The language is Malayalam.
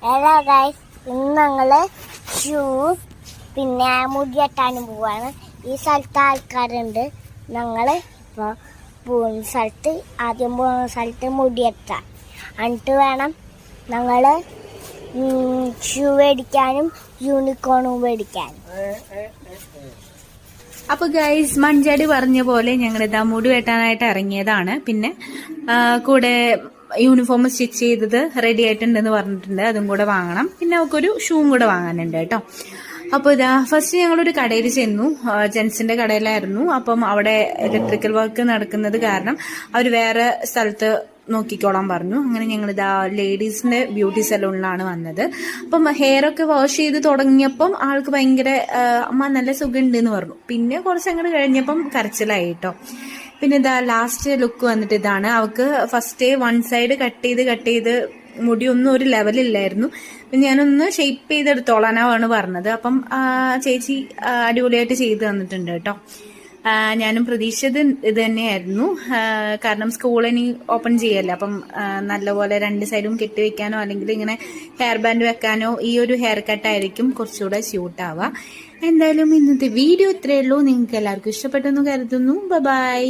ഹലോ ഗൈസ്, ഇന്ന് ഞങ്ങള് ഷൂ പിന്നെ മുടിയെട്ടാനും പോവാണ്. ഈ സ്ഥലത്ത് ആൾക്കാരുണ്ട്. ഞങ്ങള് ഇപ്പോൾ പോകുന്ന സ്ഥലത്ത് ആദ്യം പോകുന്ന സ്ഥലത്ത് മുടിയെട്ടാൻ എന്നിട്ട് വേണം ഞങ്ങള് ഷൂ മേടിക്കാനും യൂണിക്കോണും മേടിക്കാനും. അപ്പൊ ഗൈസ്, മഞ്ചാടി പറഞ്ഞ പോലെ ഞങ്ങളിതാ മുടി വെട്ടാനായിട്ട് ഇറങ്ങിയതാണ്. പിന്നെ കൂടെ യൂണിഫോം സ്റ്റിച്ച് ചെയ്തത് റെഡി ആയിട്ടുണ്ടെന്ന് പറഞ്ഞിട്ടുണ്ട്. അതും കൂടെ വാങ്ങണം. പിന്നെ അവൾക്കൊരു ഷൂവും കൂടെ വാങ്ങാനുണ്ട് കേട്ടോ. അപ്പോൾ ഇതാ ഫസ്റ്റ് ഞങ്ങളൊരു കടയിൽ ചെന്നു. ജെൻസിന്റെ കടയിലായിരുന്നു. അപ്പം അവിടെ ഇലക്ട്രിക്കൽ വർക്ക് നടക്കുന്നത് കാരണം അവർ വേറെ സ്ഥലത്ത് നോക്കിക്കോളാൻ പറഞ്ഞു. അങ്ങനെ ഞങ്ങളിതാ ലേഡീസിന്റെ ബ്യൂട്ടി സലൂണിലാണ് വന്നത്. അപ്പം ഹെയർ ഒക്കെ വാഷ് ചെയ്ത് തുടങ്ങിയപ്പം ആൾക്ക് ഭയങ്കര അമ്മ നല്ല സുഖമുണ്ട് എന്ന് പറഞ്ഞു. പിന്നെ കുറച്ച് അങ്ങോട്ട് കഴിഞ്ഞപ്പം കരച്ചിലായി കേട്ടോ. പിന്നെ ഇതാ ലാസ്റ്റ് ലുക്ക് വന്നിട്ട് ഇതാണ്. അവൾക്ക് ഫസ്റ്റ് വൺ സൈഡ് കട്ട് ചെയ്ത് മുടിയൊന്നും ഒരു ലെവലില്ലായിരുന്നു. പിന്നെ ഞാനൊന്ന് ഷെയ്പ്പ് ചെയ്തെടുത്തോളാനാണ് പറഞ്ഞത്. അപ്പം ചേച്ചി അടിപൊളിയായിട്ട് ചെയ്ത് തന്നിട്ടുണ്ട് കേട്ടോ. ഞാനും പ്രതീക്ഷിച്ചത് ഇത് തന്നെയായിരുന്നു. കാരണം സ്കൂൾ ഇനി ഓപ്പൺ ചെയ്യല്ലേ. അപ്പം നല്ലപോലെ രണ്ട് സൈഡും കെട്ടിവെക്കാനോ അല്ലെങ്കിൽ ഇങ്ങനെ ഹെയർ ബാൻഡ് വെക്കാനോ ഈ ഒരു ഹെയർ കട്ടായിരിക്കും കുറച്ചുകൂടെ സ്യൂട്ടാവുക. എന്തായാലും ഇന്നത്തെ വീഡിയോ ഇത്രയേ ഉള്ളൂ. നിങ്ങൾക്ക് എല്ലാവർക്കും ഇഷ്ടപ്പെട്ടെന്ന് കരുതുന്നു. ബൈ.